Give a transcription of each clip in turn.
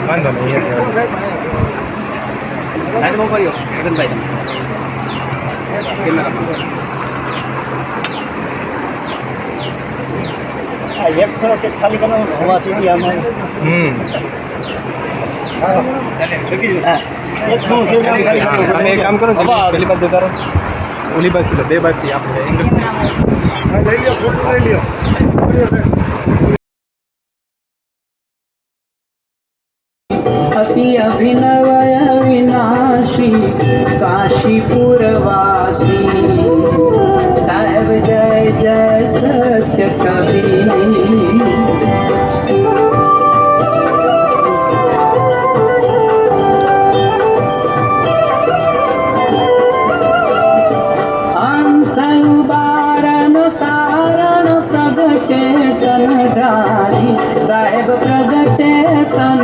વાંધો નહીં સાઈડમાં કર્યો મગનભાઈ એક થયો છે ખાલી કરવાનો હવા સીધી આમાં તમે એક કામ કરો પેલી બાજુ જતા રહો ઓલી બાજુ બે બાજુથી આપણે એંગલ લઈ લ્યો ફોટો લઈ લ્યો अति अभिनव अविनाशी काशीपुरवासी साहेब जय जय सत्य कबीर साहेब प्रगटे तन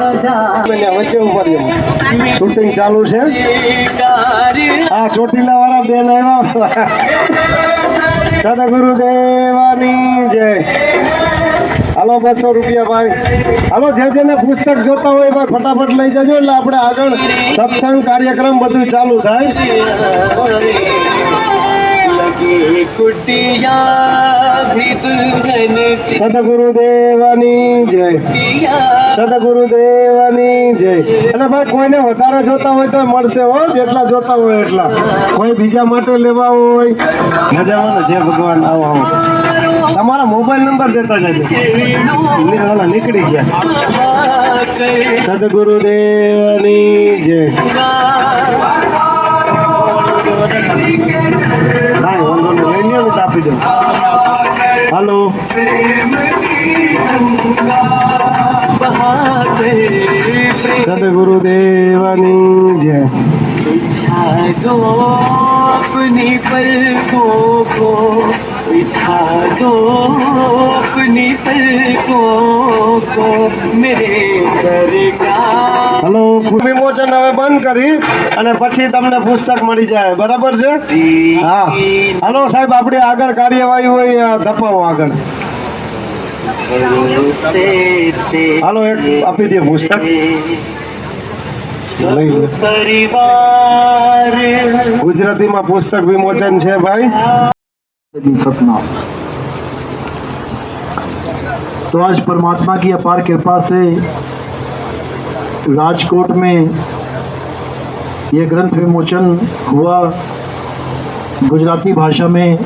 વચ્ચે ઉભા શૂટિંગ ચાલુ છે આ ચોટીલા વાળા બેન આવ્યા સદગુરુદેવાની જય હાલો 200 રૂપિયા ભાઈ હાલો જે જેને પુસ્તક જોતા હોય ભાઈ ફટાફટ લઈ જજો એટલે આપણે આગળ સત્સંગ કાર્યક્રમ બધું ચાલુ થાય સદગુરુદેવાની જય સદગુરુદેવાની જય અને ભાઈ કોઈને વધારે જોતા હોય તો મળશે હો જેટલા જોતા હોય એટલા કોઈ બીજા માટે લેવા હોય મજામાં જય ભગવાન આવો તમારા મોબાઈલ નંબર દેતા જજો નીકળી ગયા સદગુરુદેવાની જય આપી દો હાલો સદગુરુદેવાની જય दो अपनी पलकों को बिछा दो अपनी पलकों को मेरे सरकार હલો વિમોચન હવે બંધ કરી અને પછી તમને પુસ્તક મળી જાય બરાબર છે હા હાલો સાહેબ આપણે આગળ કાર્યવાહી હોય ધપાવો આગળ હાલો એક આપી દે પુસ્તક ગુજરાતીમાં પુસ્તક વિમોચન છે ભાઈ सपना। तो आज परमात्मा की अपार कृपा से राजकोट में ये ग्रंथ विमोचन हुआ। गुजराती भाषा में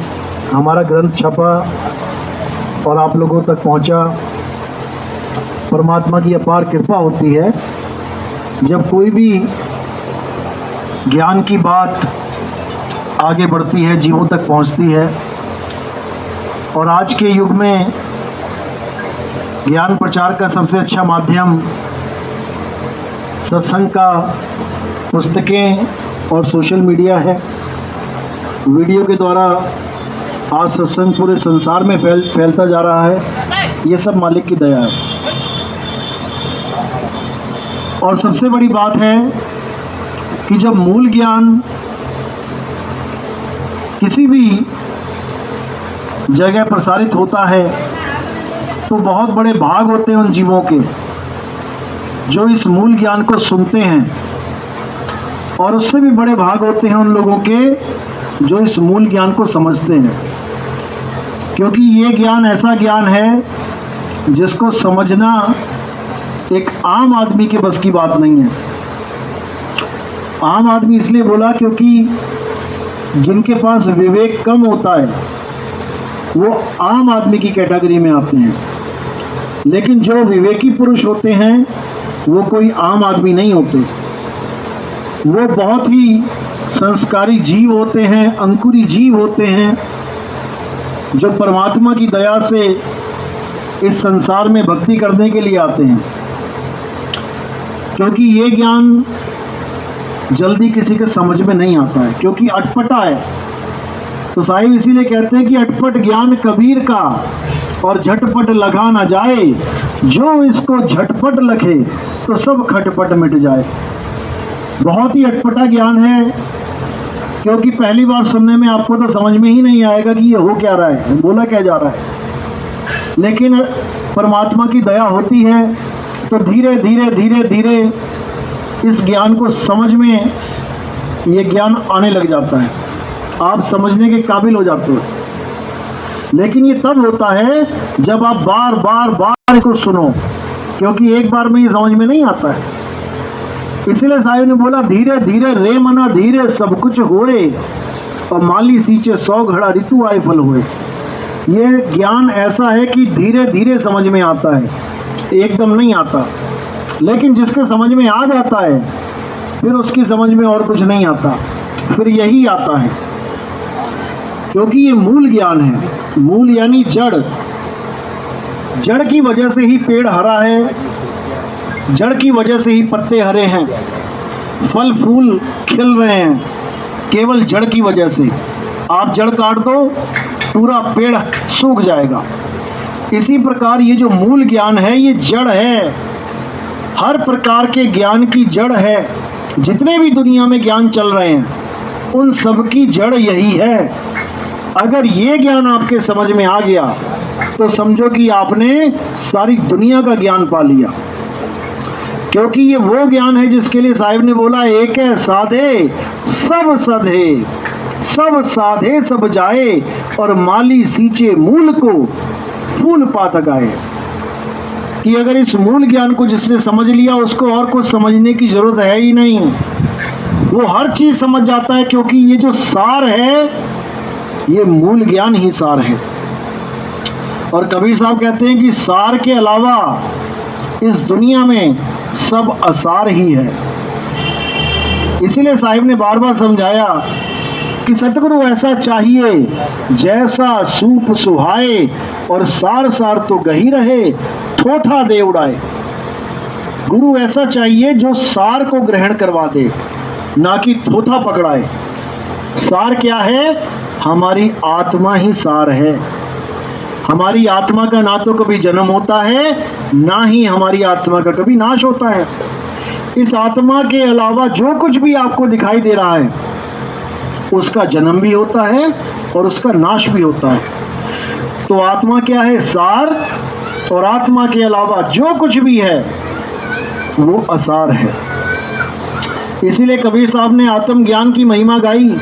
हमारा ग्रंथ छपा और आप लोगों तक पहुंचा। परमात्मा की अपार कृपा होती है जब कोई भी ज्ञान की बात आगे बढ़ती है, जीवों तक पहुंचती है। और आज के युग में ज्ञान प्रचार का सबसे अच्छा माध्यम सत्संग का पुस्तकें और सोशल मीडिया है। वीडियो के द्वारा आज सत्संग पूरे संसार में फैलता जा रहा है। ये सब मालिक की दया है। और सबसे बड़ी बात है कि जब मूल ज्ञान किसी भी जगह प्रसारित होता है तो बहुत बड़े भाग होते हैं उन जीवों के जो इस मूल ज्ञान को सुनते हैं, और उससे भी बड़े भाग होते हैं उन लोगों के जो इस मूल ज्ञान को समझते हैं। क्योंकि ये ज्ञान ऐसा ज्ञान है जिसको समझना एक आम आदमी के बस की बात नहीं है। आम आदमी इसलिए बोला क्योंकि जिनके पास विवेक कम होता है वो आम आदमी की कैटेगरी में आते हैं, लेकिन जो विवेकी पुरुष होते हैं वो कोई आम आदमी नहीं होते। वो बहुत ही संस्कारी जीव होते हैं, अंकुरी जीव होते हैं, जो परमात्मा की दया से इस संसार में भक्ति करने के लिए आते हैं। क्योंकि ये ज्ञान जल्दी किसी के समझ में नहीं आता है, क्योंकि अटपटा है। तो साहिब इसीलिए कहते हैं कि अटपट ज्ञान कबीर का और झटपट लगा ना जाए, जो इसको झटपट लखे तो सब खटपट मिट जाए। बहुत ही अटपटा ज्ञान है क्योंकि पहली बार सुनने में आपको तो समझ में ही नहीं आएगा कि ये हो क्या रहा है, बोला क्या जा रहा है। लेकिन परमात्मा की दया होती है तो धीरे धीरे धीरे धीरे इस ज्ञान को समझ में ये ज्ञान आने लग जाता है, आप समझने के काबिल हो जाते हो। लेकिन ये तब होता है जब आप बार बार बार इसको सुनो, क्योंकि एक बार में ये समझ में नहीं आता है। इसलिए साहिब ने बोला धीरे धीरे रे मना धीरे सब कुछ होए, और माली सींचे 100 घड़ा ऋतु आए फल हुए। ये ज्ञान ऐसा है कि धीरे धीरे समझ में आता है, एकदम नहीं आता। लेकिन जिसके समझ में आ जाता है फिर उसकी समझ में और कुछ नहीं आता, फिर यही आता है। क्योंकि ये मूल ज्ञान है। मूल यानी जड़। जड़ की वजह से ही पेड़ हरा है, जड़ की वजह से ही पत्ते हरे हैं, फल फूल खिल रहे हैं, केवल जड़ की वजह से। आप जड़ काट दो पूरा पेड़ सूख जाएगा। इसी प्रकार ये जो मूल ज्ञान है ये जड़ है, हर प्रकार के ज्ञान की जड़ है। जितने भी दुनिया में ज्ञान चल रहे हैं उन सब की जड़ यही है। अगर ये ज्ञान आपके समझ में आ गया तो समझो कि आपने सारी दुनिया का ज्ञान पा लिया। क्योंकि ये वो ज्ञान है जिसके लिए साहिब ने बोला एक है साधे सब सधे, सब साधे सब जाए, और माली सींचे मूल को फूल पात गाए। कि अगर इस मूल ज्ञान को जिसने समझ लिया उसको और कुछ समझने की जरूरत है ही नहीं, वो हर चीज समझ जाता है। क्योंकि ये जो सार है ये मूल ज्ञान ही सार है। और कबीर साहब कहते हैं कि सार के अलावा इस दुनिया में सब असार ही है। इसीलिए साहिब ने बार बार समझाया कि सतगुरु ऐसा चाहिए जैसा सूप सुहाए, और सार सार तो गही रहे ठोठा दे उड़ाए। गुरु ऐसा चाहिए जो सार को ग्रहण करवा दे, ना कि थोथा पकड़ाए। सार क्या है? हमारी आत्मा ही सार है। हमारी आत्मा का ना तो कभी जन्म होता है, ना ही हमारी आत्मा का कभी नाश होता है। इस आत्मा के अलावा जो कुछ भी आपको दिखाई दे रहा है उसका जन्म भी होता है और उसका नाश भी होता है। तो आत्मा क्या है? सार। और आत्मा के अलावा जो कुछ भी है वो असार है। इसीलिए कबीर साहब ने आत्म ज्ञान की महिमा गाई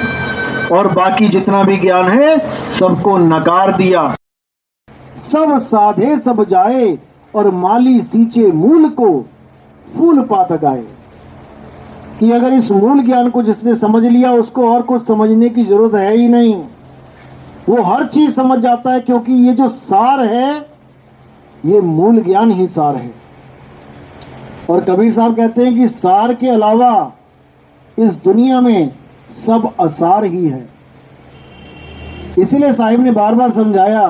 और बाकी जितना भी ज्ञान है सबको नकार दिया। सब साधे सब जाए, और माली सींचे मूल को फूल पात गाए। कि अगर इस मूल ज्ञान को जिसने समझ लिया उसको और कुछ समझने की जरूरत है ही नहीं, वो हर चीज समझ जाता है। क्योंकि ये जो सार है ये मूल ज्ञान ही सार है। और कबीर साहब कहते हैं कि सार के अलावा इस दुनिया में सब असार ही है। इसीलिए साहिब ने बार बार समझाया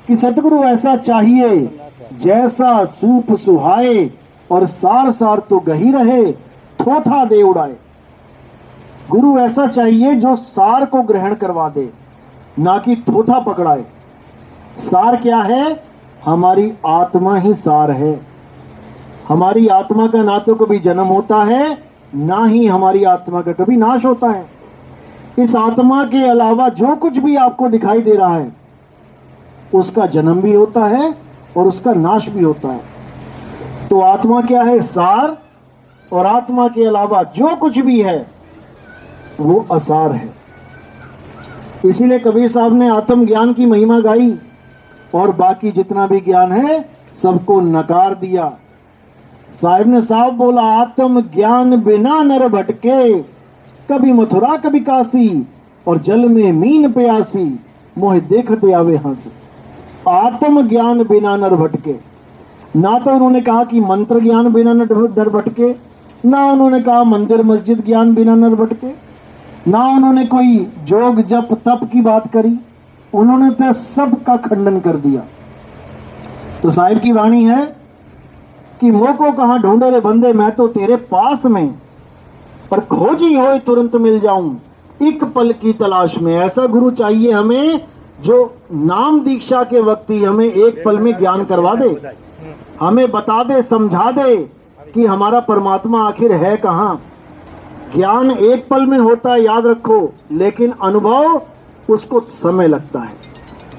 कि सतगुरु ऐसा चाहिए जैसा सूप सुहाए, और सार सार तो गही रहे ठोठा दे उड़ाए। गुरु ऐसा चाहिए जो सार को ग्रहण करवा दे, ना कि ठोठा पकड़ाए। सार क्या है? हमारी आत्मा ही सार है। हमारी आत्मा का ना तो कभी जन्म होता है, ना ही हमारी आत्मा का कभी नाश होता है। इस आत्मा के अलावा जो कुछ भी आपको दिखाई दे रहा है उसका जन्म भी होता है और उसका नाश भी होता है। तो आत्मा क्या है? सार। और आत्मा के अलावा जो कुछ भी है वो असार है। इसीलिए कबीर साहब ने आत्म ज्ञान की महिमा गाई और बाकी जितना भी ज्ञान है सबको नकार दिया। साहिब ने साफ बोला, आत्म ज्ञान बिना नर भटके, कभी मथुरा कभी काशी, और जल में मीन प्यासी, मोह देखते आवे हंस। आत्म ज्ञान बिना नर भटके। ना तो उन्होंने कहा कि मंत्र ज्ञान बिना नर भटके, ना उन्होंने कहा मंदिर मस्जिद ज्ञान बिना नर भटके, ना उन्होंने कोई जोग जप तप की बात करी। उन्होंने तो सब का खंडन कर दिया। तो साहिब की वाणी है कि मोह को कहां ढूंढे रे बंदे, मैं तो तेरे पास में, पर खोजी होए तुरंत मिल जाऊं, एक पल की तलाश में। ऐसा गुरु चाहिए हमें जो नाम दीक्षा के वक्त ही हमें एक पल में ज्ञान करवा दे, हमें बता दे, समझा दे कि हमारा परमात्मा आखिर है कहां। ज्ञान एक पल में होता है, याद रखो, लेकिन अनुभव उसको समय लगता है।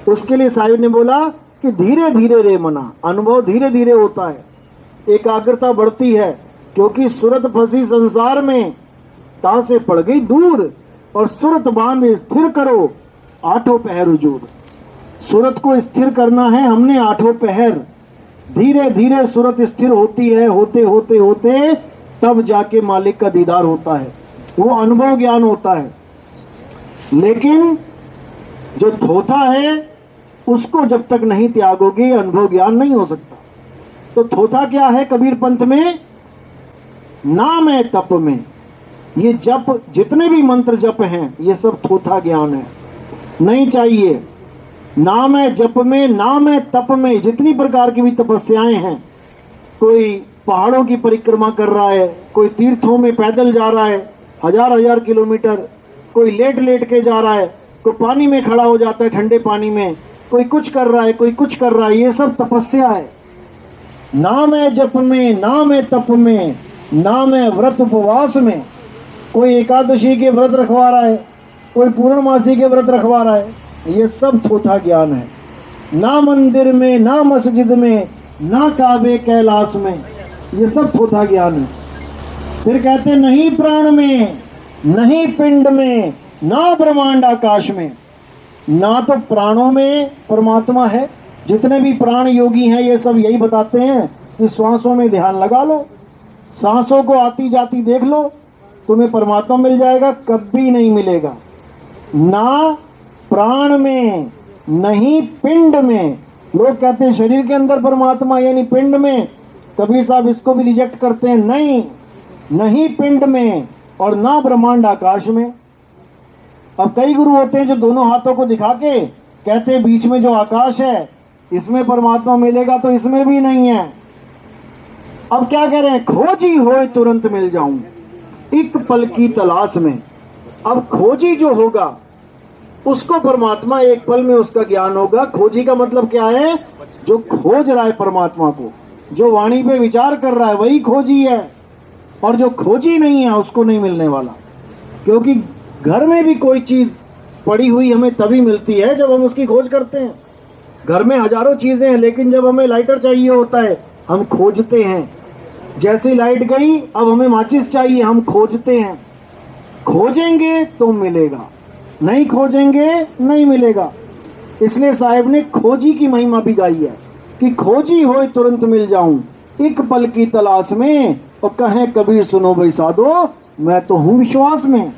उसके लिए साहिब ने बोला कि धीरे धीरे रे मना, अनुभव धीरे धीरे होता है, एकाग्रता बढ़ती है, क्योंकि सूरत फंसी संसार में, ता से पड़ गई दूर, और सूरत बांध स्थिर करो, आठों पहर हुजूर। सूरत को स्थिर करना है हमने आठों पहर। धीरे धीरे सूरत स्थिर होती है, होते होते होते तब जाके मालिक का दीदार होता है, वो अनुभव ज्ञान होता है। लेकिन जो थोथा है उसको जब तक नहीं त्यागोगे अनुभव ज्ञान नहीं हो सकता। तो थोथा क्या है कबीर पंथ में? नाम है तप में। ये जप, जितने भी मंत्र जप हैं, ये सब थोथा ज्ञान है, नहीं चाहिए। नाम है जप में, नाम है तप में, जितनी प्रकार की भी तपस्याएं हैं, कोई पहाड़ों की परिक्रमा कर रहा है, कोई तीर्थों में पैदल जा रहा है हजार हजार किलोमीटर, कोई लेट लेट के जा रहा है, कोई पानी में खड़ा हो जाता है ठंडे पानी में, कोई कुछ कर रहा है, कोई कुछ कर रहा है, ये सब तपस्या है। नाम है जप में, नाम है तप में, नाम है व्रत उपवास में। कोई एकादशी के व्रत रखवा रहा है, कोई पूर्णमासी के व्रत रखवा रहा है, ये सब थोथा ज्ञान है। ना मंदिर में, ना मस्जिद में, ना काबे कैलाश में, ये सब थोथा ज्ञान है। फिर कहते नहीं प्राण में, नहीं पिंड में, ना ब्रह्मांड आकाश में। ना तो प्राणों में परमात्मा है, जितने भी प्राण योगी हैं ये सब यही बताते हैं कि श्वासों में ध्यान लगा लो, सांसों को आती जाती देख लो, तुम्हें परमात्मा मिल जाएगा, कभी नहीं मिलेगा। ना प्राण में, नहीं पिंड में। लोग कहते हैं शरीर के अंदर परमात्मा यानी पिंड में, कबीर साहब इसको भी रिजेक्ट करते हैं, नहीं, नहीं पिंड में और ना ब्रह्मांड आकाश में। अब कई गुरु होते हैं जो दोनों हाथों को दिखा के कहते हैं बीच में जो आकाश है इसमें परमात्मा मिलेगा, तो इसमें भी नहीं है। अब क्या कह रहे हैं? खोजी होए तुरंत मिल जाऊं, एक पल की तलाश में। अब खोजी जो होगा उसको परमात्मा एक पल में उसका ज्ञान होगा। खोजी का मतलब क्या है? जो खोज रहा है परमात्मा को, जो वाणी पे विचार कर रहा है वही खोजी है, और जो खोजी नहीं है उसको नहीं मिलने वाला। क्योंकि घर में भी कोई चीज पड़ी हुई हमें तभी मिलती है जब हम उसकी खोज करते हैं। घर में हजारों चीजें हैं, लेकिन जब हमें लाइटर चाहिए होता है हम खोजते हैं। जैसे लाइट गई अब हमें माचिस चाहिए, हम खोजते हैं। खोजेंगे तो मिलेगा, नहीं खोजेंगे नहीं मिलेगा। इसलिए साहिब ने खोजी की महिमा भी गाई है कि खोजी होए तुरंत मिल जाऊं, एक पल की तलाश में। और कहें कबीर सुनो भाई साधो, मैं तो हूं विश्वास में।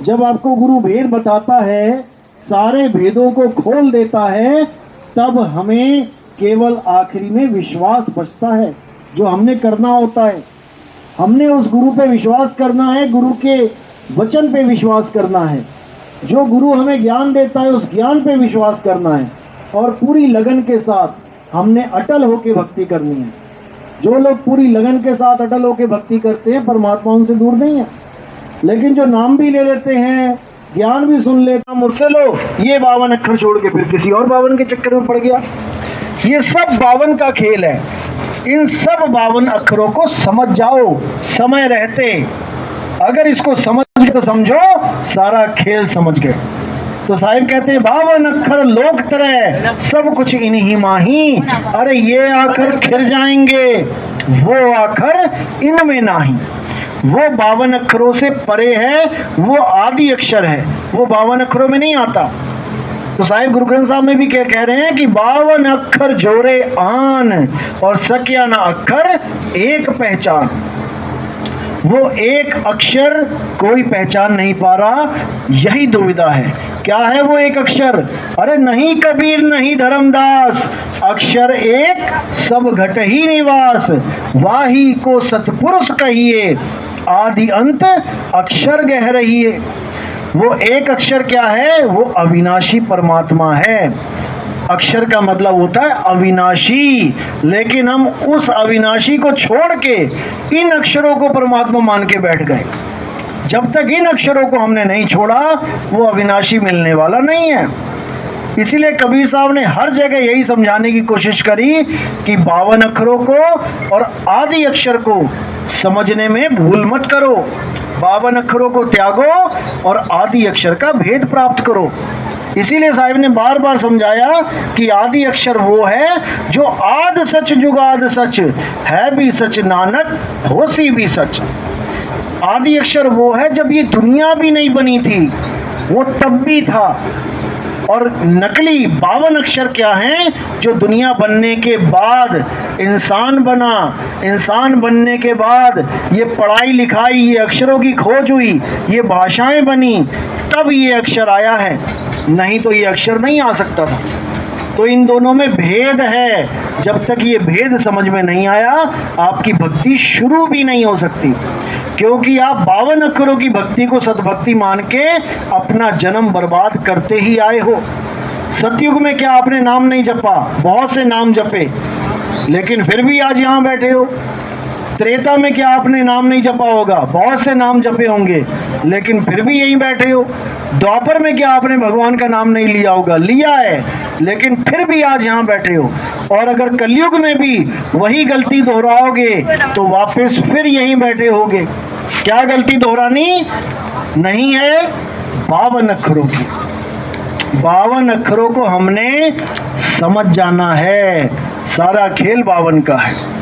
जब आपको गुरु भेद बताता है, सारे भेदों को खोल देता है, तब हमें केवल आखिरी में विश्वास बचता है, जो हमने करना होता है। हमने उस गुरु पे विश्वास करना है, गुरु के वचन पे विश्वास करना है। जो गुरु हमें ज्ञान देता है उस ज्ञान पे विश्वास करना है, और पूरी लगन के साथ हमने अटल होके भक्ति करनी है। जो लोग पूरी लगन के साथ अटल होके भक्ति करते हैं परमात्मा उनसे दूर नहीं है। लेकिन जो नाम भी ले लेते हैं, ज्ञान भी सुन लेता, मुझसे लो, ये 52 अक्षर छोड़ के फिर किसी और 52 के चक्कर में पड़ गया। ये सब 52 का खेल है। इन सब 52 अक्षरों को समझ जाओ समय रहते। अगर इसको समझ गए तो समझो सारा खेल समझ गए। तो साहिब कहते हैं 52 अक्षर लोक तरह, सब कुछ इन्हीं माही। अरे ये आखर खिल जाएंगे, वो आखर इनमें नहीं। वो 52 अक्षरों से परे है, वो आदि अक्षर है, वो 52 अक्षरों में नहीं आता। तो साहिब गुरु ग्रंथ साहब में भी कह रहे हैं कि 52 अक्षर जोरे आन, और सक्या ना अक्षर एक पहचान। वो एक अक्षर कोई पहचान नहीं पा रहा, यही दुविधा है। क्या है वो एक अक्षर? अरे नहीं कबीर नहीं धर्मदास, अक्षर एक सब घट ही निवास। वाही को सतपुरुष कहिए, आदि अंत अक्षर गह रहिए। वो एक अक्षर क्या है? वो अविनाशी परमात्मा है। अक्षर का मतलब होता है अविनाशी, लेकिन हम उस अविनाशी को छोड़ के इन अक्षरों को परमात्मा मान के बैठ गए। जब तक इन अक्षरों को हमने नहीं छोड़ा वो अविनाशी मिलने वाला नहीं है। इसीलिए कबीर साहब ने हर जगह यही समझाने की कोशिश करी कि 52 अक्षरों को और आदि अक्षर को समझने में भूल मत करो। 52 अक्षरों को त्यागो और आदि अक्षर का भेद प्राप्त करो। इसीलिए साहिब ने बार बार समझाया कि आदि अक्षर वो है जो आद सच जुगाद सच है भी सच नानक होसी भी सच। आदि अक्षर वो है जब ये दुनिया भी नहीं बनी थी वो तब भी था। और नकली 52 अक्षर क्या हैं? जो दुनिया बनने के बाद इंसान बना, इंसान बनने के बाद ये पढ़ाई लिखाई, ये अक्षरों की खोज हुई, ये भाषाएं बनी, तब ये अक्षर आया है, नहीं तो ये अक्षर नहीं आ सकता था। तो इन दोनों में भेद है। जब तक ये भेद समझ में नहीं आया आपकी भक्ति शुरू भी नहीं हो सकती, क्योंकि आप 52 अक्षरों की भक्ति को सद्भक्ति मान के अपना जन्म बर्बाद करते ही आए हो। सतयुग में क्या आपने नाम नहीं जपा? बहुत से नाम जपे, लेकिन फिर भी आज यहाँ बैठे हो। त्रेता में क्या आपने नाम नहीं जपा होगा? बहुत से नाम जपे होंगे, लेकिन फिर भी यहीं बैठे हो। द्वापर में क्या आपने भगवान का नाम नहीं लिया होगा? लिया है, लेकिन फिर भी आज यहाँ बैठे हो। और अगर कलयुग में भी वही गलती दोहराओगे तो वापस फिर यहीं बैठे होगे। क्या गलती दोहरानी नहीं है? 52 अक्षरों की। 52 अक्षरों को हमने समझ जाना है। सारा खेल 52 का है।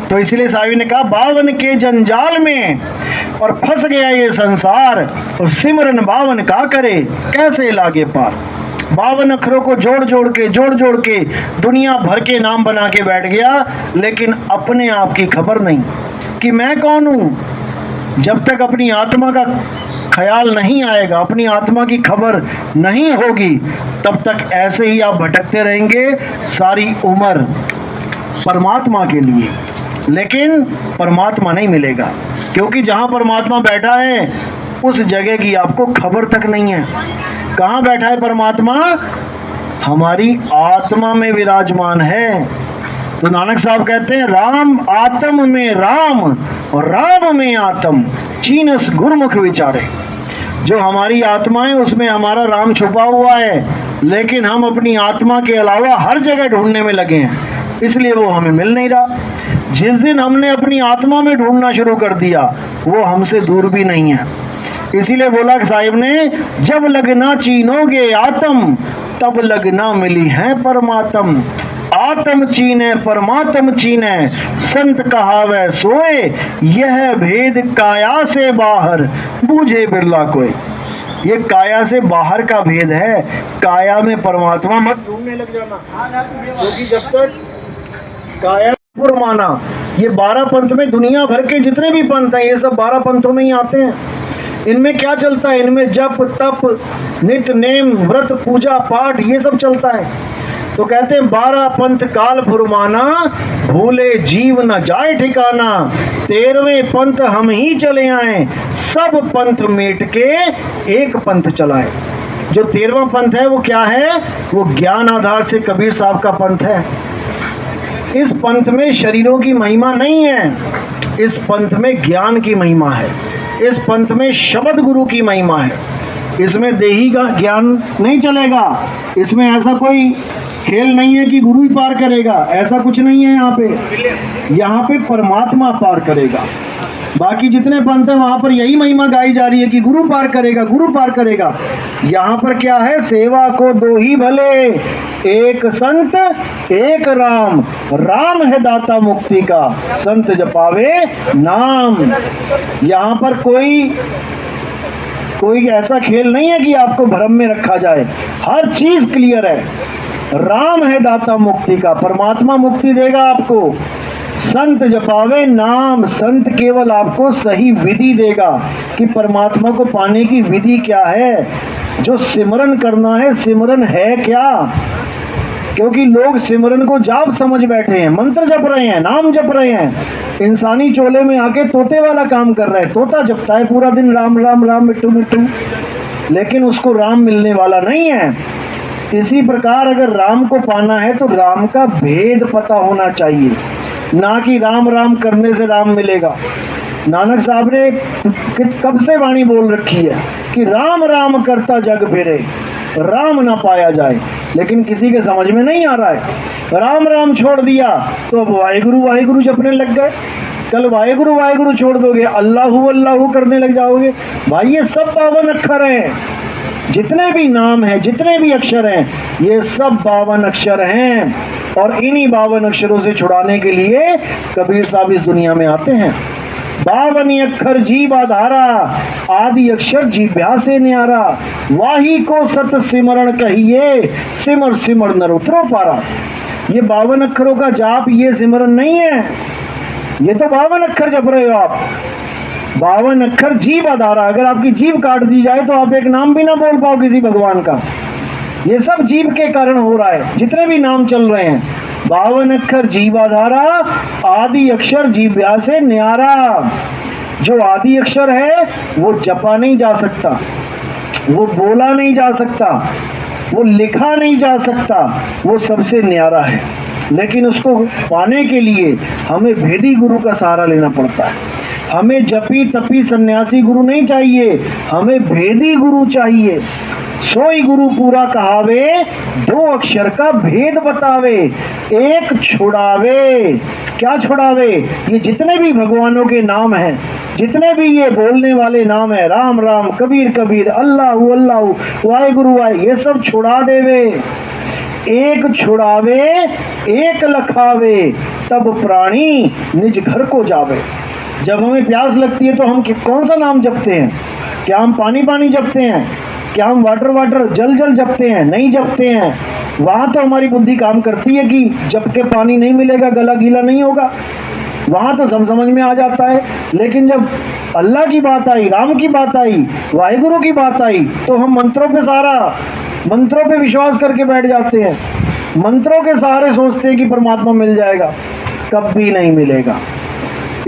तो इसलिए साहिब ने कहा 52 के जंजाल में और फंस गया ये संसार, और सिमरन 52 का करे कैसे लागे पार। 52 अक्षरों को जोड़ जोड़ के दुनिया भर के नाम बना के बैठ गया, लेकिन अपने आप की खबर नहीं कि मैं कौन हूँ। जब तक अपनी आत्मा का ख्याल नहीं आएगा, अपनी आत्मा की खबर नहीं होगी, तब तक ऐसे ही आप भटकते रहेंगे सारी उम्र परमात्मा के लिए। लेकिन परमात्मा नहीं मिलेगा, क्योंकि जहाँ परमात्मा बैठा है उस जगह की आपको खबर तक नहीं है। कहाँ बैठा है परमात्मा? हमारी आत्मा में विराजमान है। तो नानक साहब कहते हैं राम आत्म में राम और राम में आत्म चीनस गुरमुख विचारे। जो हमारी आत्मा है उसमें हमारा राम छुपा हुआ है, लेकिन हम अपनी आत्मा के अलावा हर जगह ढूंढने में लगे हैं, इसलिए वो हमें मिल नहीं रहा। जिस दिन हमने अपनी आत्मा में ढूंढना शुरू कर दिया वो हमसे दूर भी नहीं है। इसीलिए बोला साहिब ने जब लगना चीनोगे आत्म तब लगना मिली है परमात्म। आत्म चीने परमात्म चीने संत कहावे सोए, यह भेद काया से बाहर बूझे बिरला कोई। ये काया से बाहर का भेद है। काया में परमात्मा मत ढूंढने लग जाना, क्योंकि जब तक काया माना, ये 12 पंथ में दुनिया भर के जितने भी पंथ हैं ये सब 12 पंथों में ही आते हैं। इनमें क्या चलता है? इनमें जप तप नित्य नेम व्रत पूजा पाठ ये सब चलता है। तो कहते हैं 12 पंथ काल फुरमाना, भूले जीव न जाए ठिकाना, 13वें पंथ हम ही चले आए, सब पंथ मेट के एक पंथ चलाए। जो 13वां पंथ है वो क्या है? वो ज्ञान आधार से कबीर साहब का पंथ है। इस पंथ में शरीरों की महिमा नहीं है, इस पंथ में ज्ञान की महिमा है, इस पंथ में शब्द गुरु की महिमा है। इसमें देही का ज्ञान नहीं चलेगा, इसमें ऐसा कोई खेल नहीं है कि गुरु ही पार करेगा, ऐसा कुछ नहीं है। यहाँ पे परमात्मा पार करेगा। बाकी जितने पंथ हैं वहां पर यही महिमा गाई जा रही है कि गुरु पार करेगा, गुरु पार करेगा। यहाँ पर क्या है? सेवा को दो ही भले, एक संत एक राम, राम है दाता मुक्ति का, संत जपावे नाम। यहाँ पर कोई ऐसा खेल नहीं है कि आपको भ्रम में रखा जाए, हर चीज क्लियर है। राम है दाता मुक्ति का, परमात्मा मुक्ति देगा आपको। संत जपावे नाम, संत केवल आपको सही विधि देगा कि परमात्मा को पाने की विधि क्या है, जो सिमरन करना है सिमरन है क्या। क्योंकि लोग सिमरन को जाप समझ बैठे हैं, मंत्र जप रहे हैं, नाम जप रहे हैं। इंसानी चोले में आके तोते वाला काम कर रहे हैं, तोता जपता है पूरा दिन राम राम राम मिट्टू मिट्टू, लेकिन उसको राम मिलने वाला नहीं है। इसी प्रकार अगर राम को पाना है तो राम का भेद पता होना चाहिए, ना कि राम राम करने से राम मिलेगा। नानक साहब ने कब से वाणी बोल रखी है कि राम राम करता जग फिरे, राम ना पाया जाए। लेकिन किसी के समझ में नहीं आ रहा है। राम राम छोड़ दिया तो अब वाहिगुरु वाहिगुरु जपने लग गए। कल वाहिगुरु वाहिगुरु छोड़ दोगे अल्लाहू अल्लाहू करने लग जाओगे। भाई ये सब पावन अक्षर हैं, जितने भी नाम हैं, जितने भी अक्षर हैं, ये सब 52 अक्षर हैं। और इन्हीं 52 अक्षरों से छुड़ाने के लिए कबीर साहब इस दुनिया में आते हैं। 52 अक्षर जीव आधारा, आदि अक्षर जीभ्या से न्यारा, वाही को सत सिमरण कहिए, सिमर सिमर नर उतरो पारा। ये 52 अक्षरों का जाप, ये सिमरन नहीं है, ये तो 52 अक्षर जप रहे हो आप। 52 अक्षर जीव आधारा। अगर आपकी जीभ काट दी जाए तो आप एक नाम भी ना बोल पाओ किसी भगवान का। ये सब जीव के कारण हो रहा है, जितने भी नाम चल रहे हैं। 52 अक्षर जीवाधारा, आदि अक्षर जीव्या से न्यारा। जो आदि अक्षर है वो जपा नहीं जा सकता, वो बोला नहीं जा सकता, वो लिखा नहीं जा सकता, वो सबसे न्यारा है। लेकिन उसको पाने के लिए हमें भेदी गुरु का सहारा लेना पड़ता है। हमें जपी तपी सन्यासी गुरु नहीं चाहिए, हमें भेदी गुरु चाहिए। सोई गुरु पूरा कहावे, 2 अक्षर का भेद बतावे, एक छुड़ावे। क्या छुड़ावे? ये जितने भी भगवानों के नाम हैं, जितने भी ये बोलने वाले नाम है, राम राम, कबीर कबीर, अल्लाहू अल्लाहू, वाहिगुरु वाहे, ये सब छुड़ा देवे। एक छुड़ावे एक लखावे, तब प्राणी निज घर को जावे। जब हमें प्यास लगती है तो हम कौन सा नाम जपते हैं? क्या हम पानी पानी जपते हैं? क्या हम वाटर वाटर जल जल जपते हैं? नहीं जपते हैं। वहाँ तो हमारी बुद्धि काम करती है कि जब के पानी नहीं मिलेगा गला गीला नहीं होगा, वहाँ तो सब समझ में आ जाता है। लेकिन जब अल्लाह की बात आई, राम की बात आई, वाहिगुरु की बात आई, तो हम मंत्रों पे विश्वास करके बैठ जाते हैं। मंत्रों के सहारे सोचते हैं कि परमात्मा मिल जाएगा, कभी नहीं मिलेगा।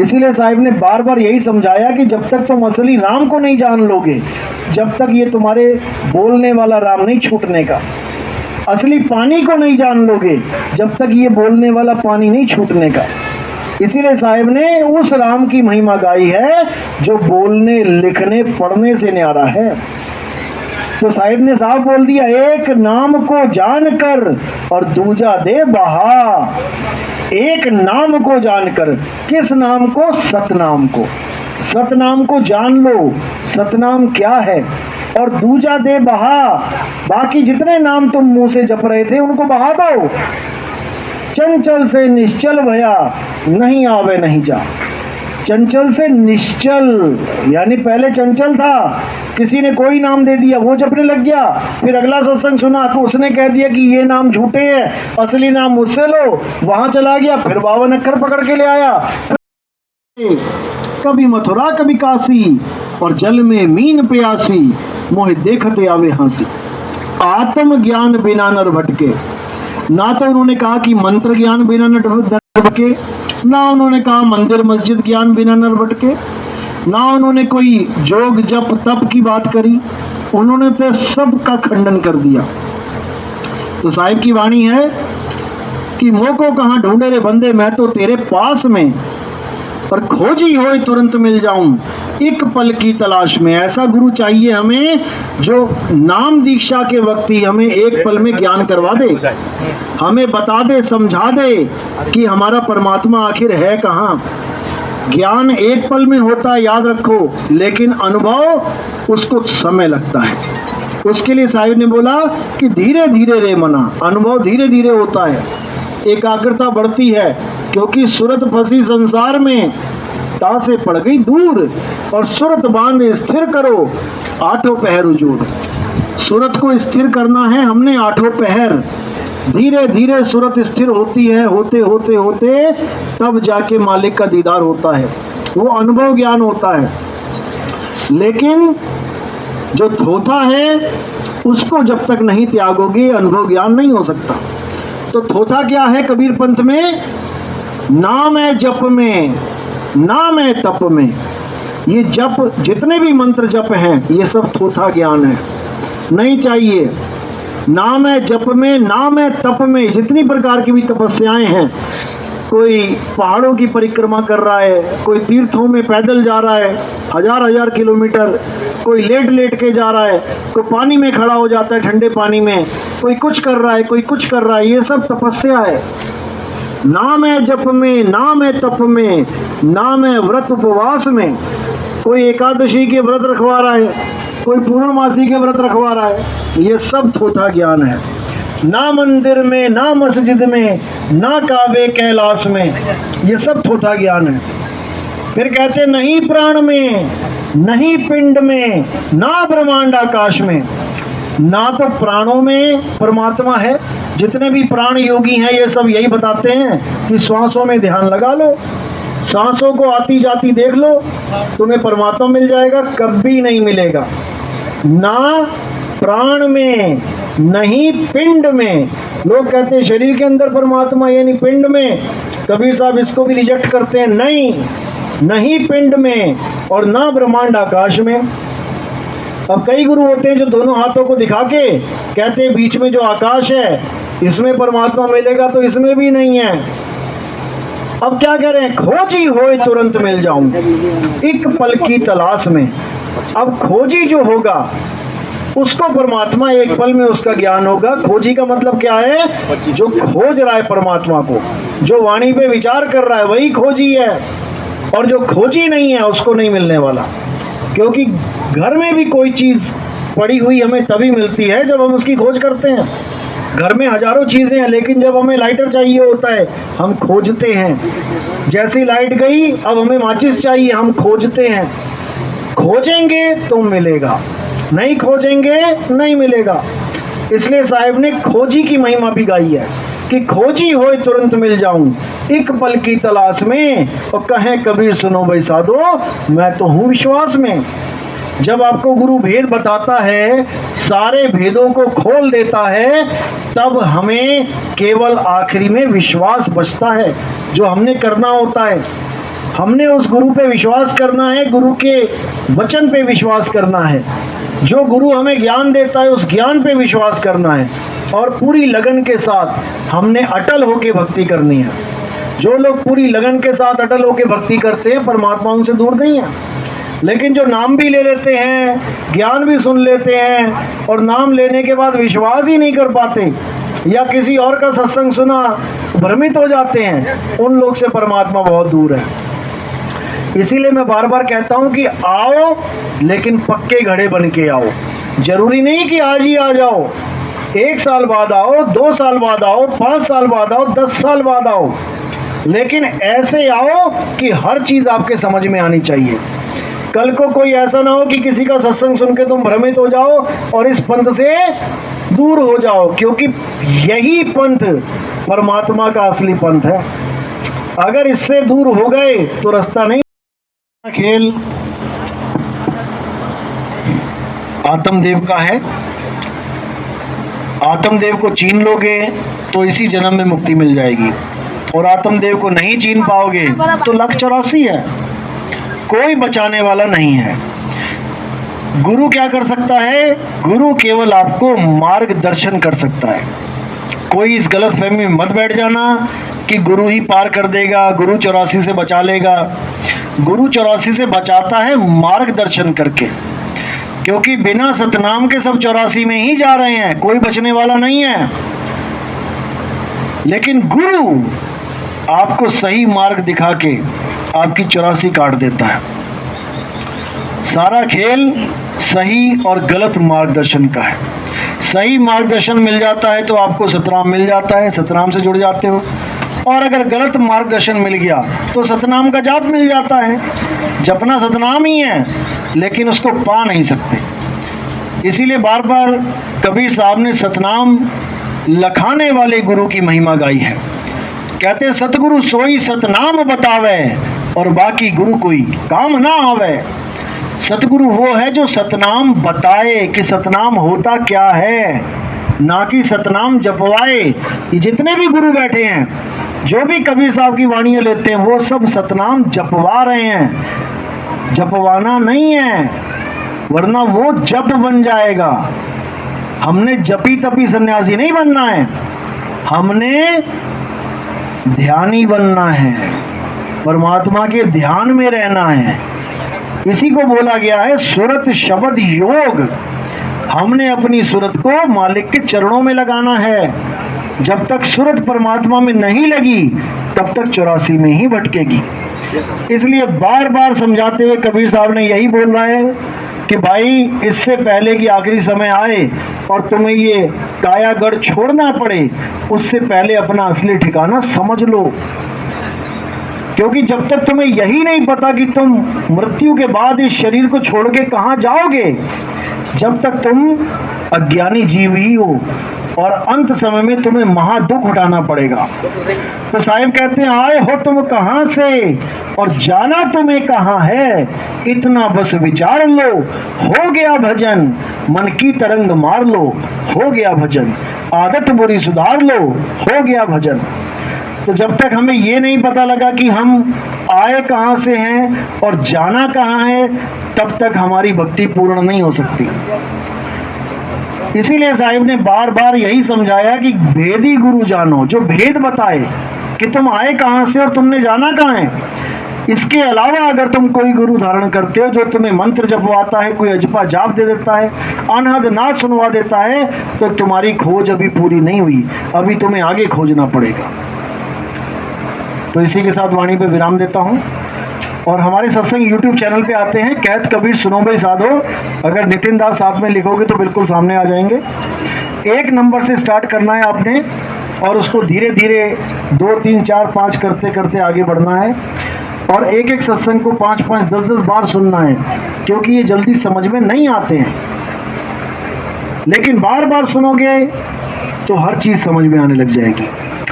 इसीलिए साहिब ने बार बार यही समझाया कि जब तक तुम असली राम को नहीं जान लोगे, जब तक ये तुम्हारे बोलने वाला राम नहीं छूटने का, असली पानी को नहीं जान लोगे, जब तक ये बोलने वाला पानी नहीं छूटने का। इसीलिए साहिब ने उस राम की महिमा गाई है जो बोलने लिखने पढ़ने से न्यारा है। तो साहिब ने साफ बोल दिया, एक नाम को जानकर और दूजा दे बहा। एक नाम को जानकर, किस नाम को? सतनाम को। सतनाम को जान लो, सतनाम क्या है, और दूजा दे बहा। बाकी जितने नाम तुम मुंह से जप रहे थे उनको बहा दो। चंचल से निश्चल भया, नहीं आवे नहीं जा। चंचल से निश्चल, यानी पहले चंचल था, किसी ने कोई नाम दे दिया, वो जपने लग गया। फिर अगला सत्संग सुना तो उसने कह दिया कि ये नाम झूठे हैं, असली नाम मुझसे लो। वहां चला गया, फिर 52 अक्षर पकड़ के ले आया। कभी मथुरा कभी काशी, और जल में मीन प्यासी, मोहे देखते आवे हंसी। आत्म ज्ञान बिना नर भटके। ना तो उन्होंने कहा कि मंत्र ज्ञान बिना नर भटके, ना उन्होंने कहा मंदिर मस्जिद ज्ञान बिना नर भटके, ना उन्होंने कोई जोग जप तप की बात करी। उन्होंने तो सब का खंडन कर दिया। तो साहिब की वाणी है कि मोह को कहाँ ढूंढे रे बंदे, मैं तो तेरे पास में, और खोजी होए तुरंत मिल जाऊं, एक पल की तलाश में। ऐसा गुरु चाहिए हमें जो नाम दीक्षा के वक्त ही हमें एक पल में ज्ञान करवा दे, हमें बता दे, समझा दे कि हमारा परमात्मा आखिर है कहाँ। ज्ञान एक पल में होता है, याद रखो, लेकिन अनुभव उसको समय लगता है। उसके लिए साहिब ने बोला कि धीरे धीरे रे मना, अनुभव धीरे धीरे होता है, एकाग्रता बढ़ती है। क्योंकि सूरत फंसी संसार में, ता से पड़ गई दूर, और सूरत बांध स्थिर करो, 8 पहर उजूर। सूरत को स्थिर करना है हमने 8 पहर। धीरे धीरे सूरत स्थिर होती है, होते होते होते तब जाके मालिक का दीदार होता है, वो अनुभव ज्ञान होता है। लेकिन जो थोथा है उसको जब तक नहीं त्यागोगे अनुभव ज्ञान नहीं हो सकता। तो थोथा क्या है कबीर पंथ में? नाम है जप में, नाम है तप में। ये जप, जितने भी मंत्र जप हैं, ये सब थोथा ज्ञान है, नहीं चाहिए। नाम है जप में, नाम है तप में। जितनी प्रकार की भी तपस्याएं हैं, कोई पहाड़ों की परिक्रमा कर रहा है, कोई तीर्थों में पैदल जा रहा है 1000 किलोमीटर, कोई लेट लेट के जा रहा है, कोई पानी में खड़ा हो जाता है ठंडे पानी में, कोई कुछ कर रहा है, कोई कुछ कर रहा है। ये सब तपस्या है। नाम है जप में, नाम है तप में, नाम है व्रत उपवास में। कोई एकादशी के व्रत रखवा रहा है, कोई पूर्णमासी के व्रत रखवा रहा है। ये सब थोथा ज्ञान है। ना मंदिर में, ना मस्जिद में, ना काबे कैलाश में, ये सब थोथा ज्ञान है। फिर कहते नहीं प्राण में, नहीं पिंड में, ना ब्रह्मांड आकाश में। ना तो प्राणों में परमात्मा है। जितने भी प्राण योगी हैं ये सब यही बताते हैं कि श्वासों में ध्यान लगा लो, सांसों को आती जाती देख लो, तुम्हें परमात्मा मिल जाएगा। कभी नहीं मिलेगा। ना प्राण में, नहीं पिंड में। लोग कहते हैं शरीर के अंदर परमात्मा, यानी पिंड में। कबीर साहब इसको भी रिजेक्ट करते हैं। नहीं पिंड में और ना ब्रह्मांड आकाश में। अब कई गुरु होते हैं जो दोनों हाथों को दिखा के कहते हैं बीच में जो आकाश है इसमें परमात्मा मिलेगा, तो इसमें भी नहीं है। अब क्या कह रहे हैं? खोजी होए तुरंत मिल जाऊं, एक पल की तलाश में। अब खोजी जो होगा उसको परमात्मा एक पल में उसका ज्ञान होगा। खोजी का मतलब क्या है? जो खोज रहा है परमात्मा को, जो वाणी पे विचार कर रहा है वही खोजी है। और जो खोजी नहीं है उसको नहीं मिलने वाला। क्योंकि घर में भी कोई चीज़ पड़ी हुई हमें तभी मिलती है जब हम उसकी खोज करते हैं। घर में हजारों चीज़ें हैं, लेकिन जब हमें लाइटर चाहिए होता है हम खोजते हैं। जैसी लाइट गई अब हमें माचिस चाहिए, हम खोजते हैं। खोजेंगे तो मिलेगा, नहीं खोजेंगे नहीं मिलेगा। इसलिए साहिब ने खोजी की महिमा भी गाई है कि खोजी होए तुरंत मिल जाऊं, एक पल की तलाश में। और कहें कबीर सुनो भाई साधो, मैं तो हूँ विश्वास में। जब आपको गुरु भेद बताता है, सारे भेदों को खोल देता है, तब हमें केवल आखिरी में विश्वास बचता है। जो हमने करना होता है, हमने उस गुरु पे विश्वास करना है, गुरु के वचन पे विश्वास करना है। जो गुरु हमें ज्ञान देता है उस ज्ञान पे विश्वास करना है। और पूरी लगन के साथ हमने अटल होके भक्ति करनी है। जो लोग पूरी लगन के साथ अटल होके भक्ति करते हैं परमात्मा उनसे दूर नहीं है। लेकिन जो नाम भी ले लेते हैं, ज्ञान भी सुन लेते हैं और नाम लेने के बाद विश्वास ही नहीं कर पाते, या किसी और का सत्संग सुना भ्रमित हो जाते हैं, उन लोग से परमात्मा बहुत दूर है। इसीलिए मैं बार बार कहता हूँ कि आओ, लेकिन पक्के घड़े बन के आओ। जरूरी नहीं कि आज ही आ जाओ, 1 साल बाद आओ, 2 साल बाद आओ, 5 साल बाद आओ, 10 साल बाद आओ, लेकिन ऐसे आओ कि हर चीज़ आपके समझ में आनी चाहिए। कल को कोई ऐसा ना हो कि किसी का सत्संग सुन के तुम भ्रमित हो जाओ और इस पंथ से दूर हो जाओ, क्योंकि यही पंथ परमात्मा का असली पंथ है। अगर इससे दूर हो गए तो रास्ता नहीं। खेल आत्मदेव का है। आत्मदेव को चीन लोगे तो इसी जन्म में मुक्ति मिल जाएगी, और आत्मदेव को नहीं चीन पाओगे तो 184 है, कोई बचाने वाला नहीं है। गुरु क्या कर सकता है? गुरु केवल आपको मार्गदर्शन कर सकता है। कोई इस गलत फहमी में मत बैठ जाना कि गुरु ही पार कर देगा, गुरु 84 से बचा लेगा। गुरु 84 से बचाता है मार्गदर्शन करके, क्योंकि बिना सतनाम के सब 84 में ही जा रहे हैं, कोई बचने वाला नहीं है। लेकिन गुरु आपको सही मार्ग दिखा के आपकी 84 काट देता है। सारा खेल सही और गलत मार्गदर्शन का है। सही मार्गदर्शन मिल जाता है तो आपको सतनाम मिल जाता है, सतनाम से जुड़ जाते हो। और अगर गलत मार्गदर्शन मिल गया तो सतनाम का जाप मिल जाता है। जपना सतनाम ही है, लेकिन उसको पा नहीं सकते। इसीलिए बार बार कबीर साहब ने सतनाम लखाने वाले गुरु की महिमा गाई है। कहते हैं सतगुरु सोई सतनाम बतावे और बाकी गुरु कोई काम ना आवे। सतगुरु वो है जो सतनाम बताए कि सतनाम होता क्या है, ना कि सतनाम जपवाए। ये जितने भी गुरु बैठे हैं, जो भी कबीर साहब की वाणियाँ लेते हैं, वो सब सतनाम जपवा रहे हैं, जपवाना नहीं है, वरना वो जप बन जाएगा। हमने जपी तपी सन्यासी नहीं बनना है, हमने ध्यानी बनना है, परमात्मा के ध्यान में रहना है। इसी को बोला गया है सुरत शब्द योग। हमने अपनी सुरत को मालिक के चरणों में लगाना है। जब तक सुरत परमात्मा में नहीं लगी तब तक 84 में ही भटकेगी। इसलिए बार बार समझाते हुए कबीर साहब ने यही बोलना है कि भाई इससे पहले कि आखिरी समय आए और तुम्हें ये कायागढ़ छोड़ना पड़े, उससे पहले अपना असली ठिकाना समझ लो। क्योंकि जब तक तुम्हें यही नहीं पता कि तुम मृत्यु के बाद इस शरीर को छोड़ के कहाँ जाओगे, जब तक तुम अज्ञानी जीव ही हो और अंत समय में तुम्हें महादुख उठाना पड़ेगा। तो साहिब कहते हैं आए हो तुम कहाँ से और जाना तुम्हें कहाँ है, इतना बस विचार लो, हो गया भजन, मन की तरंग मार लो, हो गया भजन, आदत बुरी सुधार लो, हो गया भजन। तो जब तक हमें ये नहीं पता लगा कि हम आए कहाँ से हैं और जाना कहाँ है, तब तक हमारी भक्ति पूर्ण नहीं हो सकती। इसीलिए साहिब ने बार बार यही समझाया कि भेदी गुरु जानो, जो भेद बताए कि तुम आए कहाँ से और तुमने जाना कहाँ है। इसके अलावा अगर तुम कोई गुरु धारण करते हो जो तुम्हें मंत्र जपवाता है, कोई अजपा जाप दे देता है, अनहद नाद सुनवा देता है, तो तुम्हारी खोज अभी पूरी नहीं हुई, अभी तुम्हें आगे खोजना पड़ेगा। तो इसी के साथ वाणी पे विराम देता हूँ और हमारे सत्संग YouTube चैनल पे आते हैं। कहत कबीर सुनो भाई साधो, अगर नितिन दास साथ में लिखोगे तो बिल्कुल सामने आ जाएंगे। 1 नंबर से स्टार्ट करना है आपने और उसको धीरे धीरे 2, 3, 4, 5 करते करते आगे बढ़ना है और एक एक सत्संग को 5, 5, 10, 10 बार सुनना है, क्योंकि ये जल्दी समझ में नहीं आते हैं। लेकिन बार बार सुनोगे तो हर चीज़ समझ में आने लग जाएगी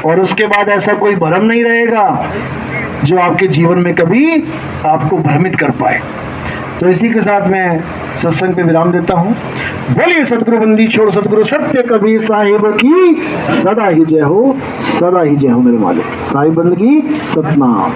और उसके बाद ऐसा कोई भ्रम नहीं रहेगा जो आपके जीवन में कभी आपको भ्रमित कर पाए। तो इसी के साथ मैं सत्संग पे विराम देता हूँ। बोलिए सतगुरु बंदी छोड़ सतगुरु सत्य कबीर साहिब की सदा ही जय हो, सदा ही जय हो मेरे मालिक। साहिब बंदगी सतनाम।